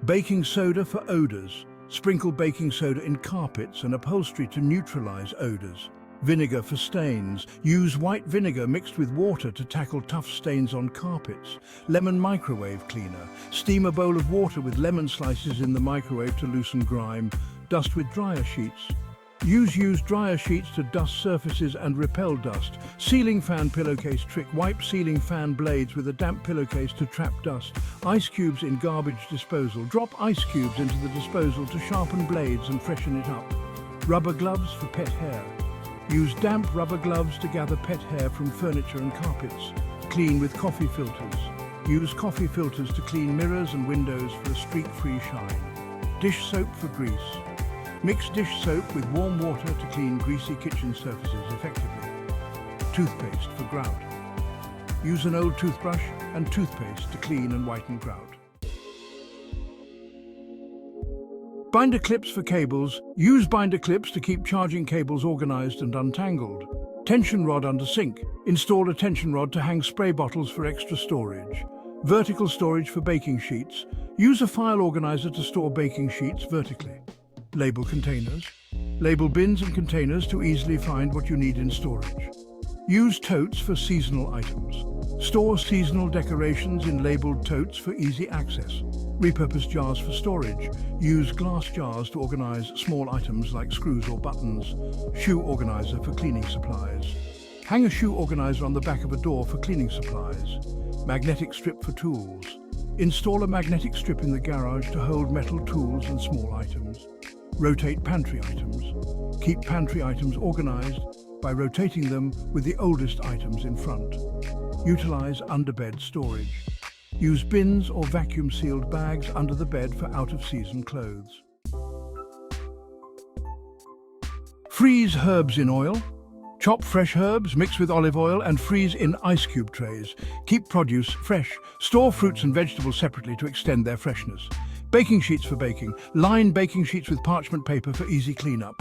Baking soda for odors. Sprinkle baking soda in carpets and upholstery to neutralize odors. Vinegar for stains. Use white vinegar mixed with water to tackle tough stains on carpets. Lemon microwave cleaner. Steam a bowl of water with lemon slices in the microwave to loosen grime. Dust with dryer sheets. Use used dryer sheets to dust surfaces and repel dust. Ceiling fan pillowcase trick. Wipe ceiling fan blades with a damp pillowcase to trap dust. Ice cubes in garbage disposal. Drop ice cubes into the disposal to sharpen blades and freshen it up. Rubber gloves for pet hair. Use damp rubber gloves to gather pet hair from furniture and carpets. Clean with coffee filters. Use coffee filters to clean mirrors and windows for a streak-free shine. Dish soap for grease. Mix dish soap with warm water to clean greasy kitchen surfaces effectively. Toothpaste for grout. Use an old toothbrush and toothpaste to clean and whiten grout. Binder clips for cables. Use binder clips to keep charging cables organized and untangled. Tension rod under sink. Install a tension rod to hang spray bottles for extra storage. Vertical storage for baking sheets. Use a file organizer to store baking sheets vertically. Label containers. Label bins and containers to easily find what you need in storage. Use totes for seasonal items. Store seasonal decorations in labeled totes for easy access. Repurpose jars for storage. Use glass jars to organize small items like screws or buttons. Shoe organizer for cleaning supplies. Hang a shoe organizer on the back of a door for cleaning supplies. Magnetic strip for tools. Install a magnetic strip in the garage to hold metal tools and small items. Rotate pantry items. Keep pantry items organized by rotating them with the oldest items in front. Utilize underbed storage. Use bins or vacuum-sealed bags under the bed for out-of-season clothes. Freeze herbs in oil. Chop fresh herbs, mix with olive oil and freeze in ice cube trays. Keep produce fresh. Store fruits and vegetables separately to extend their freshness. Baking sheets for baking. Line baking sheets with parchment paper for easy cleanup.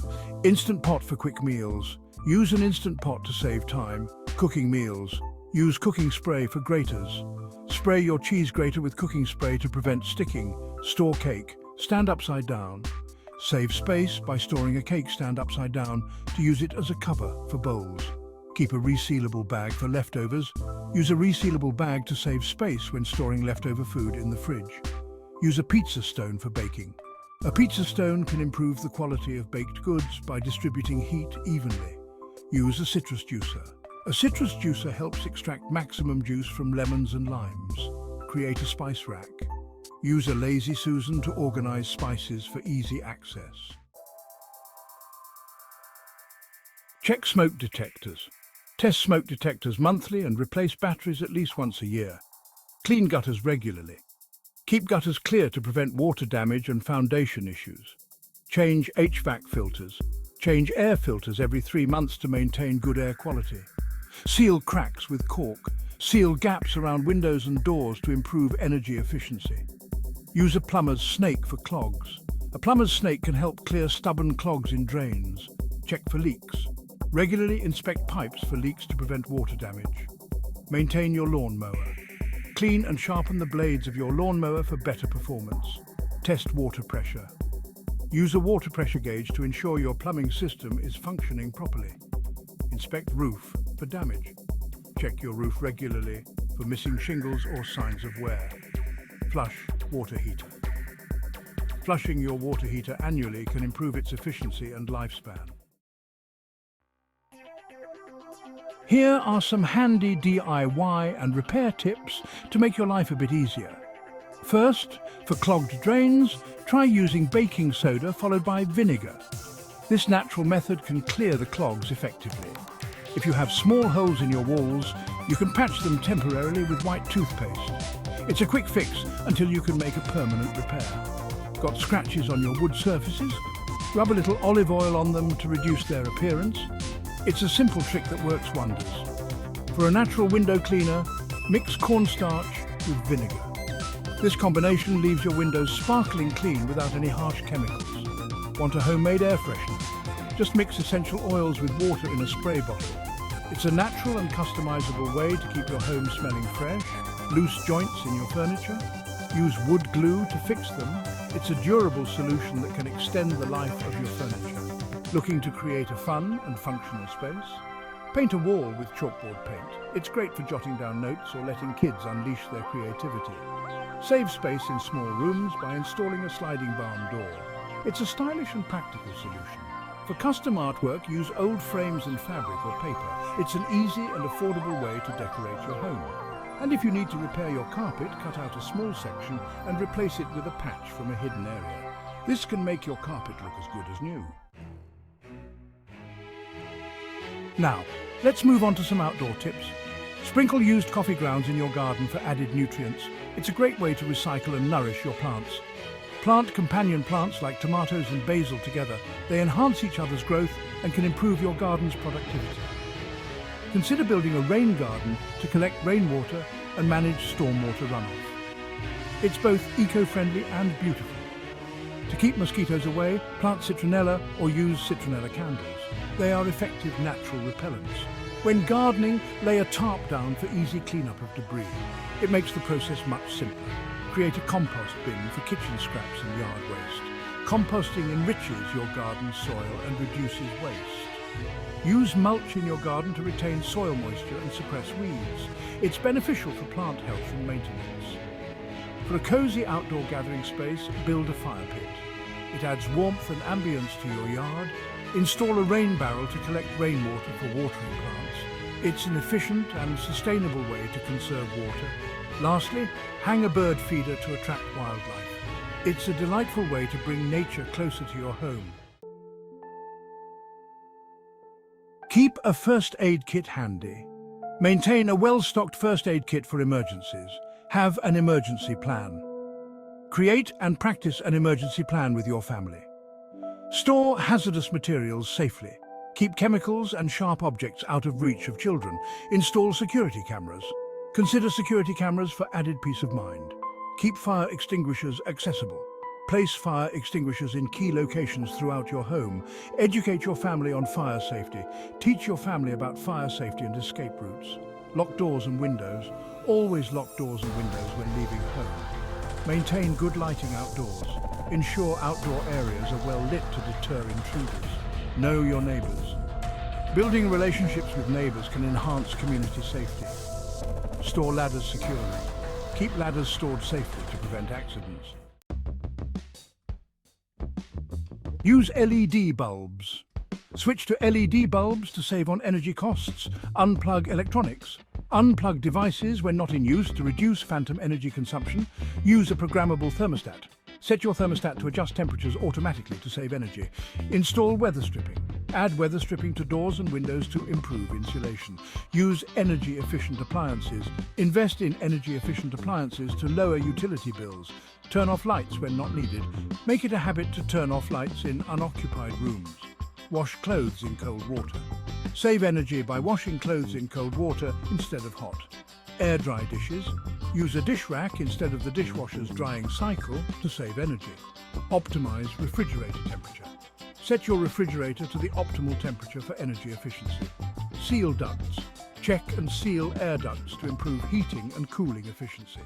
Instant pot for quick meals. Use an instant pot to save time. Cooking meals. Use cooking spray for graters. Spray your cheese grater with cooking spray to prevent sticking. Store cake. Stand upside down. Save space by storing a cake stand upside down to use it as a cover for bowls. Keep a resealable bag for leftovers. Use a resealable bag to save space when storing leftover food in the fridge. Use a pizza stone for baking. A pizza stone can improve the quality of baked goods by distributing heat evenly. Use a citrus juicer. A citrus juicer helps extract maximum juice from lemons and limes. Create a spice rack. Use a Lazy Susan to organize spices for easy access. Check smoke detectors. Test smoke detectors monthly and replace batteries at least once a year. Clean gutters regularly. Keep gutters clear to prevent water damage and foundation issues. Change HVAC filters. Change air filters every 3 months to maintain good air quality. Seal cracks with cork. Seal gaps around windows and doors to improve energy efficiency. Use a plumber's snake for clogs. A plumber's snake can help clear stubborn clogs in drains. Check for leaks. Regularly inspect pipes for leaks to prevent water damage. Maintain your lawnmower. Clean and sharpen the blades of your lawnmower for better performance. Test water pressure. Use a water pressure gauge to ensure your plumbing system is functioning properly. Inspect roof for damage. Check your roof regularly for missing shingles or signs of wear. Flush water heater. Flushing your water heater annually can improve its efficiency and lifespan. Here are some handy DIY and repair tips to make your life a bit easier. First, for clogged drains, try using baking soda followed by vinegar. This natural method can clear the clogs effectively. If you have small holes in your walls, you can patch them temporarily with white toothpaste. It's a quick fix until you can make a permanent repair. Got scratches on your wood surfaces? Rub a little olive oil on them to reduce their appearance. It's a simple trick that works wonders. For a natural window cleaner, mix cornstarch with vinegar. This combination leaves your windows sparkling clean without any harsh chemicals. Want a homemade air freshener? Just mix essential oils with water in a spray bottle. It's a natural and customizable way to keep your home smelling fresh. Loose joints in your furniture? Use wood glue to fix them. It's a durable solution that can extend the life of your furniture. Looking to create a fun and functional space? Paint a wall with chalkboard paint. It's great for jotting down notes or letting kids unleash their creativity. Save space in small rooms by installing a sliding barn door. It's a stylish and practical solution. For custom artwork, use old frames and fabric or paper. It's an easy and affordable way to decorate your home. And if you need to repair your carpet, cut out a small section and replace it with a patch from a hidden area. This can make your carpet look as good as new. Now, let's move on to some outdoor tips. Sprinkle used coffee grounds in your garden for added nutrients. It's a great way to recycle and nourish your plants. Plant companion plants like tomatoes and basil together. They enhance each other's growth and can improve your garden's productivity. Consider building a rain garden to collect rainwater and manage stormwater runoff. It's both eco-friendly and beautiful. To keep mosquitoes away, plant citronella or use citronella candles. They are effective natural repellents. When gardening, lay a tarp down for easy cleanup of debris. It makes the process much simpler. Create a compost bin for kitchen scraps and yard waste. Composting enriches your garden's soil and reduces waste. Use mulch in your garden to retain soil moisture and suppress weeds. It's beneficial for plant health and maintenance. For a cozy outdoor gathering space, build a fire pit. It adds warmth and ambience to your yard. Install a rain barrel to collect rainwater for watering plants. It's an efficient and sustainable way to conserve water. Lastly, hang a bird feeder to attract wildlife. It's a delightful way to bring nature closer to your home. Keep a first aid kit handy. Maintain a well-stocked first aid kit for emergencies. Have an emergency plan. Create and practice an emergency plan with your family. Store hazardous materials safely. Keep chemicals and sharp objects out of reach of children. Install security cameras. Consider security cameras for added peace of mind. Keep fire extinguishers accessible. Place fire extinguishers in key locations throughout your home. Educate your family on fire safety. Teach your family about fire safety and escape routes. Lock doors and windows. Always lock doors and windows when leaving home. Maintain good lighting outdoors. Ensure outdoor areas are well lit to deter intruders. Know your neighbors. Building relationships with neighbors can enhance community safety. Store ladders securely. Keep ladders stored safely to prevent accidents. Use LED bulbs. Switch to LED bulbs to save on energy costs. Unplug electronics. Unplug devices when not in use to reduce phantom energy consumption. Use a programmable thermostat. Set your thermostat to adjust temperatures automatically to save energy. Install weather stripping. Add weather stripping to doors and windows to improve insulation. Use energy-efficient appliances. Invest in energy-efficient appliances to lower utility bills. Turn off lights when not needed. Make it a habit to turn off lights in unoccupied rooms. Wash clothes in cold water. Save energy by washing clothes in cold water instead of hot. Air dry dishes. Use a dish rack instead of the dishwasher's drying cycle to save energy. Optimize refrigerator temperature. Set your refrigerator to the optimal temperature for energy efficiency. Seal ducts. Check and seal air ducts to improve heating and cooling efficiency.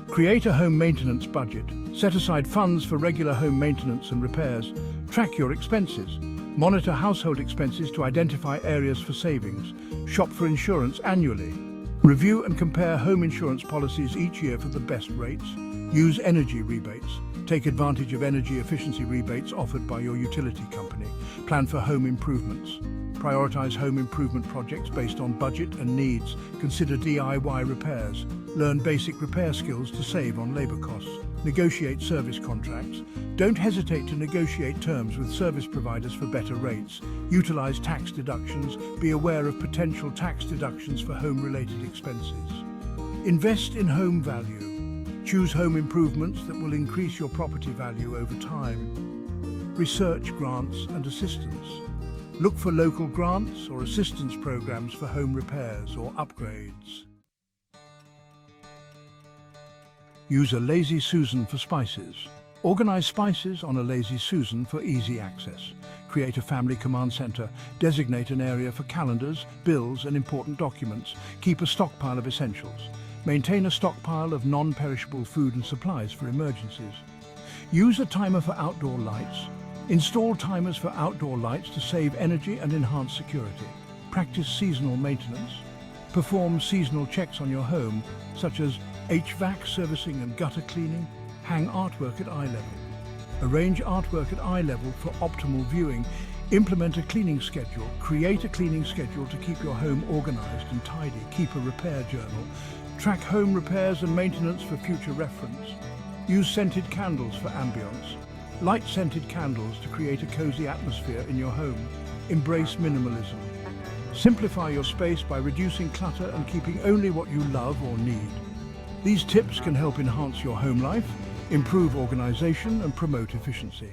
Create a home maintenance budget. Set aside funds for regular home maintenance and repairs. Track your expenses. Monitor household expenses to identify areas for savings. Shop for insurance annually. Review and compare home insurance policies each year for the best rates. Use energy rebates. Take advantage of energy efficiency rebates offered by your utility company. Plan for home improvements. Prioritize home improvement projects based on budget and needs. Consider DIY repairs. Learn basic repair skills to save on labor costs. Negotiate service contracts. Don't hesitate to negotiate terms with service providers for better rates. Utilize tax deductions. Be aware of potential tax deductions for home-related expenses. Invest in home value. Choose home improvements that will increase your property value over time. Research grants and assistance. Look for local grants or assistance programs for home repairs or upgrades. Use a Lazy Susan for spices. Organize spices on a Lazy Susan for easy access. Create a family command center. Designate an area for calendars, bills, and important documents. Keep a stockpile of essentials. Maintain a stockpile of non-perishable food and supplies for emergencies. Use a timer for outdoor lights. Install timers for outdoor lights to save energy and enhance security. Practice seasonal maintenance. Perform seasonal checks on your home, such as HVAC servicing and gutter cleaning. Hang artwork at eye level. Arrange artwork at eye level for optimal viewing. Implement a cleaning schedule. Create a cleaning schedule to keep your home organized and tidy. Keep a repair journal. Track home repairs and maintenance for future reference. Use scented candles for ambience. Light scented candles to create a cozy atmosphere in your home. Embrace minimalism. Simplify your space by reducing clutter and keeping only what you love or need. These tips can help enhance your home life, improve organization, and promote efficiency.